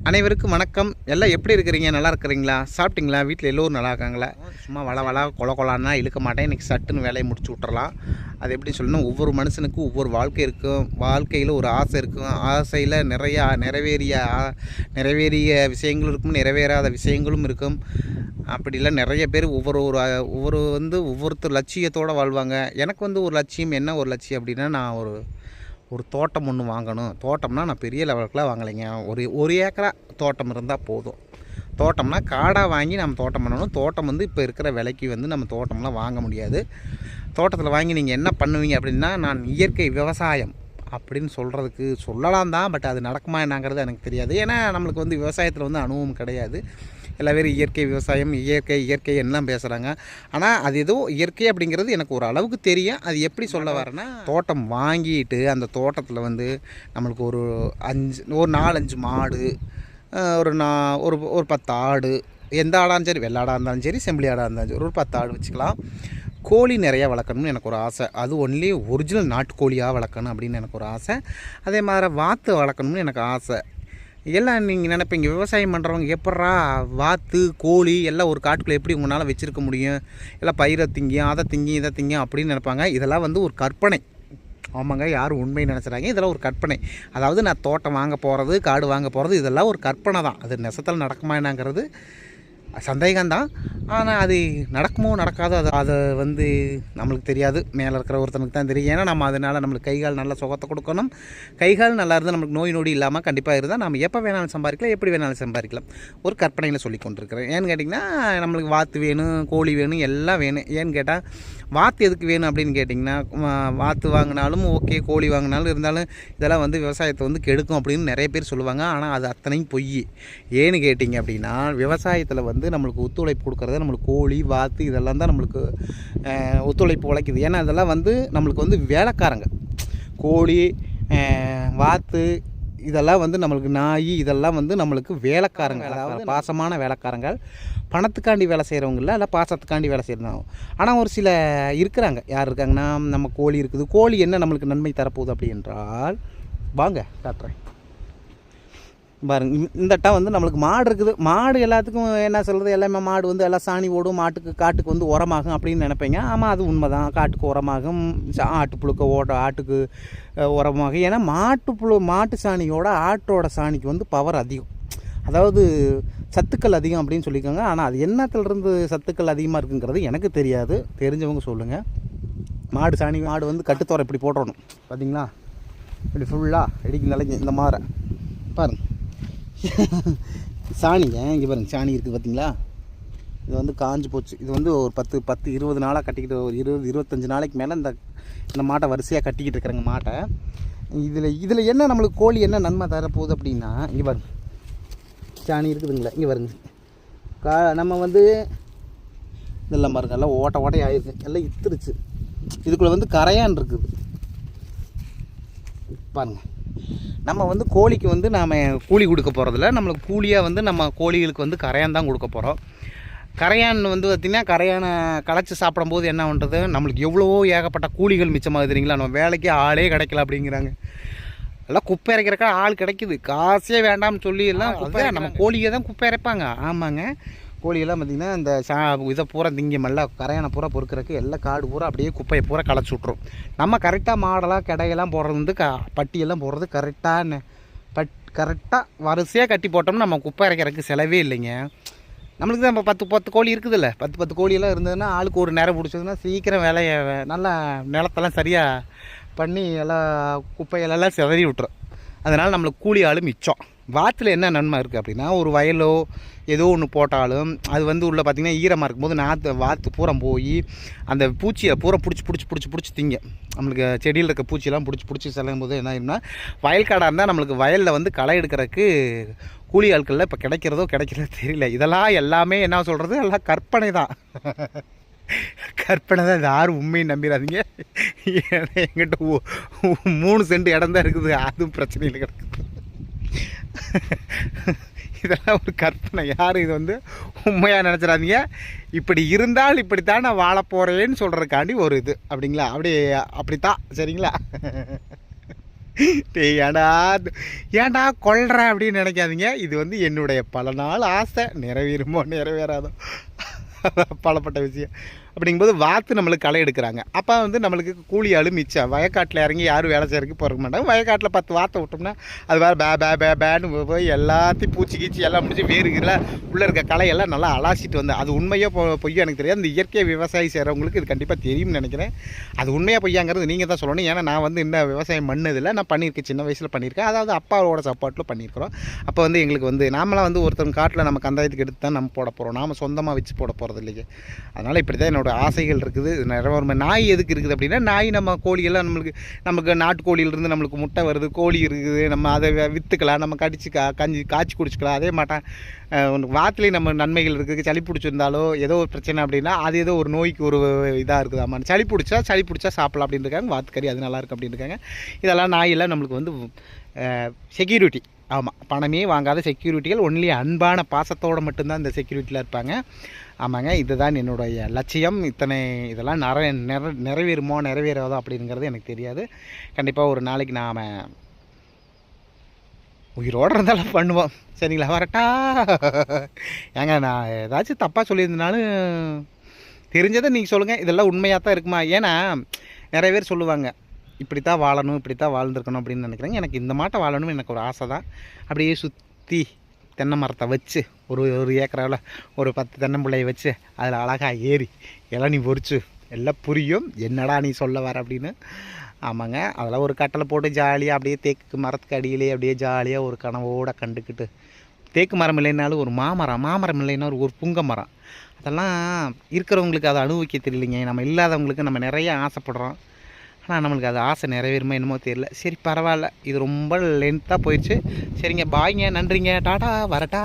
அனைவருக்கும் வணக்கம். எல்லாம் எப்படி இருக்கிறீங்க? நல்லா இருக்கிறீங்களா? சாப்பிட்டீங்களா? வீட்டில் எல்லோரும் நல்லா இருக்காங்களா? சும்மா வள கொலான்னா இழுக்க மாட்டேன். இன்றைக்கி சட்டுன்னு வேலையை முடிச்சு விட்றலாம். அது எப்படி சொல்லணும், ஒவ்வொரு மனுஷனுக்கும் ஒவ்வொரு வாழ்க்கை இருக்கும். வாழ்க்கையில் ஒரு ஆசை இருக்கும். ஆசையில் நிறையா நிறைவேறிய விஷயங்களும் இருக்கும், நிறைவேறாத விஷயங்களும் இருக்கும். அப்படிலாம் நிறைய பேர் ஒவ்வொருத்தர் லட்சியத்தோடு வாழ்வாங்க. எனக்கு ஒரு லட்சியம், என்ன ஒரு லட்சியம் அப்படின்னா, நான் ஒரு தோட்டம் ஒன்று வாங்கணும். தோட்டம்னா நான் பெரிய லெவலுக்குலாம் வாங்கலைங்க. ஒரு ஏக்கரா தோட்டம் இருந்தால் போதும். தோட்டம்னா காடாக வாங்கி நம்ம தோட்டம் பண்ணணும். தோட்டம் இப்போ இருக்கிற விலைக்கு நம்ம தோட்டம்லாம் வாங்க முடியாது. தோட்டத்தில் வாங்கி நீங்கள் என்ன பண்ணுவீங்க அப்படின்னா, நான் இயற்கை விவசாயம் அப்படின்னு சொல்கிறதுக்கு சொல்லலாம் தான். பட் அது நடக்குமா என்னங்கிறது எனக்கு தெரியாது. ஏன்னா நம்மளுக்கு விவசாயத்தில் அனுபவம் கிடையாது. எல்லா பேரும் இயற்கை விவசாயம், இயற்கை எல்லாம் பேசுகிறாங்க. ஆனால் அது ஏதோ இயற்கை அப்படிங்கிறது எனக்கு ஒரு அளவுக்கு தெரியும். அது எப்படி சொல்ல வரேன்னா, தோட்டம் வாங்கிட்டு அந்த தோட்டத்தில் நம்மளுக்கு ஒரு 4-5 மாடு, ஒரு 10 ஆடு, எந்த ஆடாக சரி, வெள்ளாடாக இருந்தாலும் சரி, செம்பிளி ஆடாக இருந்தாலும் சரி, ஒரு 10 ஆடு வச்சுக்கலாம். கோழி நிறையா வளர்க்கணும்னு எனக்கு ஒரு ஆசை. அது ஒன்லி ஒரிஜினல் நாட்டுக்கோழியாக வளர்க்கணும் அப்படின்னு எனக்கு ஒரு ஆசை. அதே மாதிரி வாத்து வளர்க்கணும்னு எனக்கு ஆசை. எல்லாம் நீங்கள் நினைப்பீங்க, விவசாயம் பண்ணுறவங்க எப்பட்றா வாத்து கோழி எல்லாம் ஒரு காட்டுக்குள்ளே எப்படி உங்களால் வச்சுருக்க முடியும்? எல்லாம் பயிரை திங்கியும், அதை திங்கியும், இதை திங்கியும் அப்படின்னு நினைப்பாங்க. இதெல்லாம் ஒரு கற்பனை. ஆமாங்க, யாரும் உண்மை நினச்சிடாங்க. இதெல்லாம் ஒரு கற்பனை. அதாவது நான் தோட்டம் வாங்க போகிறது, காடு வாங்க போகிறது, இதெல்லாம் ஒரு கற்பனை தான். அது நெசத்தில் நடக்குமா என்னங்கிறது சந்தேகம்தான். ஆனால் அது நடக்குமோ நடக்காதோ அதை நம்மளுக்கு தெரியாது. மேலே இருக்கிற ஒருத்தனுக்கு தான் தெரியும். ஏன்னா நம்ம அதனால் நம்மளுக்கு கைகால் நல்ல சுகத்தை கொடுக்கணும். கைகால் நல்லா இருந்தால் நம்மளுக்கு நோய் நொடி இல்லாமல் கண்டிப்பாக இருந்தால் நம்ம எப்போ வேணாலும் சம்பாதிக்கலாம், எப்படி வேணாலும் சம்பாதிக்கலாம். ஒரு கற்பனையில் சொல்லி கொண்டிருக்கிறேன். ஏன்னு கேட்டிங்கன்னா, நம்மளுக்கு வாத்து வேணும், கோழி வேணும், எல்லாம் வேணும். ஏன்னு கேட்டால், வாத்து எதுக்கு வேணும் அப்படின்னு கேட்டிங்கன்னா, வாத்து வாங்கினாலும் ஓகே, கோழி வாங்கினாலும் இருந்தாலும் இதெல்லாம் விவசாயத்தை கெடுக்கும் அப்படின்னு நிறைய பேர் சொல்லுவாங்க. ஆனால் அது அத்தனையும் பொய். ஏன்னு கேட்டிங்க அப்படின்னா, விவசாயத்தில் நம்மளுக்கு ஒத்துழைப்பு கொடுக்குறது நம்மளுக்கு கோழி வாத்து இதெல்லாம் தான் நம்மளுக்கு ஒத்துழைப்பு உழைக்குது. ஏன்னா இதெல்லாம் நம்மளுக்கு வேலைக்காரங்க. கோழி வாத்து இதெல்லாம் நம்மளுக்கு நாய் இதெல்லாம் நம்மளுக்கு வேலைக்காரங்க. அதாவது பாசமான வேலைக்காரங்கள். பணத்துக்காண்டி வேலை செய்கிறவங்க இல்லை, பாசத்துக்காண்டி வேலை செய்கிறவங்க. ஆனால் ஒரு சில இருக்கிறாங்க. யார் இருக்காங்கன்னா, நம்ம கோழி இருக்குது. கோழி என்ன நம்மளுக்கு நன்மை தரப்போகுது அப்படி என்றால், வாங்க காட்டுறேன் பாருங்க. இந்தட்டா நம்மளுக்கு மாடு இருக்குது. மாடு எல்லாத்துக்கும் என்ன சொல்கிறது, எல்லாமே மாடு எல்லாம் சாணி ஓடும், காட்டுக்கு உரமாகும் அப்படின்னு நினைப்பீங்க. ஆமாம், அது உண்மை தான். காட்டுக்கு உரமாகும், ஆட்டுப்புழுக்க ஆட்டுக்கு உரமாகும். ஏன்னா மாட்டு சாணியோட ஆட்டோட சாணிக்கு பவர் அதிகம், அதாவது சத்துக்கள் அதிகம் அப்படின்னு சொல்லியிருக்காங்க. ஆனால் அது என்னத்திலிருந்து சத்துக்கள் அதிகமாக இருக்குங்கிறது எனக்கு தெரியாது. தெரிஞ்சவங்க சொல்லுங்கள். மாடு கட்டுத்தோரை இப்படி போட்டுறணும். பார்த்தீங்களா, இப்படி ஃபுல்லாக இடிக்கு நிலைங்க. இந்த மாதிரி பாருங்க, சாணிங்க இங்கே பாருங்க, சாணி இருக்குது பார்த்தீங்களா. இது காஞ்சு போச்சு. இது ஒரு 10-20 நாளாக கட்டிக்கிட்டு, ஒரு 20-25 நாளைக்கு மேலே இந்த மாட்டை வரிசையாக கட்டிக்கிட்டு இருக்கிறேங்க மாட்டை. இதில் என்ன நம்மளுக்கு கோழி என்ன நன்மை தரப்போகுது அப்படின்னா, இங்கே பாருங்க சாணி இருக்குதுங்களா, இங்கே பாருங்க. நம்ம இதெல்லாம் பாருங்க, எல்லாம் ஓட்டை ஆயிருக்கு, எல்லாம் இத்துருச்சு. இதுக்குள்ளே கரையான் இருக்குது பாருங்கள். நம்ம கோழிக்கு நாம் கூலி கொடுக்க போகிறதில்ல. நம்மளுக்கு கூலியாக நம்ம கோழிகளுக்கு கரையான் தான் கொடுக்க போகிறோம். கரையான் பார்த்திங்கன்னா, கரையானை களைச்சி சாப்பிடும்போது என்ன பண்ணுறது, நம்மளுக்கு எவ்வளவோ ஏகப்பட்ட கூலிகள் மிச்சமாகுது தெரியுங்களா. நம்ம வேலைக்கு ஆளே கிடைக்கல அப்படிங்கிறாங்க. எல்லாம் குப்பை இறைக்கிறக்கா ஆள் கிடைக்குது, காசே வேண்டாம்னு சொல்லி எல்லாம் நம்ம கோழியை தான் குப்பை இறைப்பாங்க. ஆமாங்க, கோழியெல்லாம் பார்த்திங்கன்னா இந்த இதை பூரா திங்கமெல்ல கரையானை பூரா பொறுக்கிறதுக்கு எல்லாம் காடு பூரா அப்படியே குப்பையை பூரா களைச்சி விட்ரும். நம்ம கரெக்டாக மாடெல்லாம் கிடையெல்லாம் போடுறது பட்டியெல்லாம் போடுறது கரெக்டாக வரிசையாக கட்டி போட்டோம்னா நம்ம குப்பை இறைக்கிறதுக்கு செலவே இல்லைங்க. நம்மளுக்கு தான் இப்போ 10 கோழி இருக்குதுல்ல, 10 கோழியெல்லாம் இருந்ததுன்னா ஆளுக்கு ஒரு நேரம் பிடிச்சதுன்னா சீக்கிரம் வேலையை நல்லா நிலத்தெல்லாம் சரியாக பண்ணி எல்லாம் குப்பையெல்லாம் சிதறி விட்டுரும். அதனால் நம்மளுக்கு கூலி ஆள் மிச்சம். வாத்தில் என்ன நன்மை இருக்குது அப்படின்னா, ஒரு வயலோ ஏதோ ஒன்று போட்டாலும் அது உள்ள பார்த்திங்கன்னா ஈரமாக இருக்கும்போது வாத்து பூரா போய் அந்த பூச்சியை பூரா பிடிச்சி திங்க. நம்மளுக்கு செடியில் இருக்க பூச்சியெல்லாம் பிடிச்சி செல்லும் போது என்ன ஆகுதுன்னா, வயல்காடாக இருந்தால் நம்மளுக்கு வயலில் களை எடுக்கிறதுக்கு கூலி ஆட்களில் இப்போ கிடைக்கிறதோ தெரியல. இதெல்லாம் எல்லாமே என்ன சொல்கிறது, எல்லாம் கற்பனை தான். கற்பனை தான். இது யாரும் உண்மையை நம்பிடாதீங்க. எங்கிட்ட 3 சென்ட் இடம் தான் இருக்குது, அதுவும் பிரச்சனையில் கிடக்குது. இதெல்லாம் ஒரு கற்பனை. யாரும் இது உண்மையாக நினச்சிடாதீங்க. இப்படி இருந்தால் இப்படித்தான் நான் வாழ போகிறேன்னு சொல்கிறதுக்காண்டி ஒரு இது அப்படிங்களா, அப்படித்தான் சரிங்களா. டேய் ஏன்டா கொல்ற அப்படின்னு நினைக்காதீங்க. இது வந்து என்னுடைய பல நாள் ஆசை, நிறைவேறுமோ நிறைவேறாதோ பலப்பட்ட விஷயம். அப்படிங்கும்போது வாத்து நம்மளுக்கு களை எடுக்கிறாங்க. அப்போ வந்து நம்மளுக்கு கூலி ஆள் மிச்சம். வயக்காட்டில் இறங்கி யாரும் வேலை செய்யறதுக்கு போக மாட்டாங்க. வயக்காட்டில் 10 வாத்தை விட்டோம்னா அது வேறு பேன்னு போய் எல்லாத்தையும் பூச்சி கீச்சி எல்லாம் முடிச்சு வேறுகிற உள்ளே இருக்க களையெல்லாம் நல்லா அலாசிட்டு வந்தேன். அது உண்மையோ பொய்யோ எனக்கு தெரியாது. இந்த இயற்கை விவசாயி செய்கிறவங்களுக்கு இது கண்டிப்பாக தெரியும்னு நினைக்கிறேன். அது உண்மையாக பொய்யாங்கிறது நீங்கள் தான் சொல்லணும். ஏன்னா நான் வந்து இன்னும் விவசாயம் பண்ணதில்லை. நான் பண்ணியிருக்கேன், சின்ன வயசில் பண்ணியிருக்கேன். அதாவது அப்பாவோட சப்போர்ட்டில் பண்ணியிருக்கிறோம். அப்போ வந்து எங்களுக்கு வந்து நாமளாம் வந்து ஒருத்தவங்க காட்டில் நம்ம கந்தாயத்துக்கு எடுத்து தான் நம்ம போட போகிறோம். நாம் சொந்தமாக வச்சு போட போகிறது இல்லைங்க. அதனால் இப்படி தான் என்னோட ஆசைகள் இருக்குது. நிறைவேறும். நாய் எதுக்கு இருக்குது அப்படின்னா, நாய் நம்ம கோழியெல்லாம் நமக்கு நாட்டுக்கோழியிலிருந்து நம்மளுக்கு முட்டை வருது, கோழி இருக்குது, நம்ம அதை விற்றுக்கலாம், நம்ம கடிச்சு காய்ச்சி குடிச்சிக்கலாம். அதே மாட்டேன் வாத்துலேயும் நம்ம நன்மைகள் இருக்குது. சளி பிடிச்சிருந்தாலோ ஏதோ ஒரு பிரச்சனை அப்படின்னா அது ஏதோ ஒரு நோய்க்கு ஒரு இதாக இருக்குது. ஆமாம், சளி பிடிச்சா சாப்பிடலாம் அப்படின்னு இருக்காங்க. வாத்துக்கறி அது நல்லாயிருக்கு அப்படின்னு இருக்காங்க. இதெல்லாம் நாயெல்லாம் நம்மளுக்கு வந்து செக்யூரிட்டி. ஆமாம், பணமே வாங்காத செக்யூரிட்டிகள். ஒன்லி அன்பான பாசத்தோடு மட்டும்தான் இந்த செக்யூரிட்டியில் இருப்பாங்க. ஆமாங்க, இதுதான் என்னுடைய லட்சியம். இதெல்லாம் நிறைவேறுமோ நிறைவேறாதோ அப்படிங்கிறது எனக்கு தெரியாது. கண்டிப்பாக ஒரு நாளைக்கு நாம் உயிரோடு இருந்தாலும் பண்ணுவோம். சரிங்களா, வரட்டா? ஏங்க நான் ஏதாச்சும் தப்பாக சொல்லியிருந்தனாலும் தெரிஞ்சதை நீங்கள் சொல்லுங்கள். இதெல்லாம் உண்மையாக தான் இருக்குமா? ஏன்னா நிறைய பேர் சொல்லுவாங்க, இப்படி தான் வாழணும், இப்படி தான் வாழ்ந்துருக்கணும் அப்படின்னு நினைக்கிறேங்க. எனக்கு இந்த மாட்டை வாழணும்னு எனக்கு ஒரு ஆசை தான். அப்படியே சுற்றி தென்னை மரத்தை வச்சு ஒரு ஏக்கராவில் ஒரு 10 தென்னம்பிள்ளையை வச்சு அதில் அழகாக ஏறி இளநீ பொறிச்சு எல்லாம் புரியும் என்னடா நீ சொல்ல வர அப்படின்னு. ஆமாங்க, அதெல்லாம் ஒரு கட்டளை போட்டு ஜாலியாக அப்படியே தேக்கு மரத்துக்கு அடியிலே அப்படியே ஜாலியாக ஒரு கனவோடு கண்டுக்கிட்டு, தேக்கு மரம் இல்லைன்னாலும் ஒரு மாமரம் இல்லைன்னா ஒரு புங்க மரம், அதெல்லாம் இருக்கிறவங்களுக்கு அதை அனுபவிக்க தெரியலைங்க. நம்ம இல்லாதவங்களுக்கு நம்ம நிறைய ஆசைப்படுறோம். ஆனால் நம்மளுக்கு அது ஆசை நிறைவேறுமா என்னமோ தெரியல. சரி, பரவாயில்ல, இது ரொம்ப லென்த்தாக போயிடுச்சு. சரிங்க, பாய்ங்க, நன்றிங்க, டாடா, வரட்டா.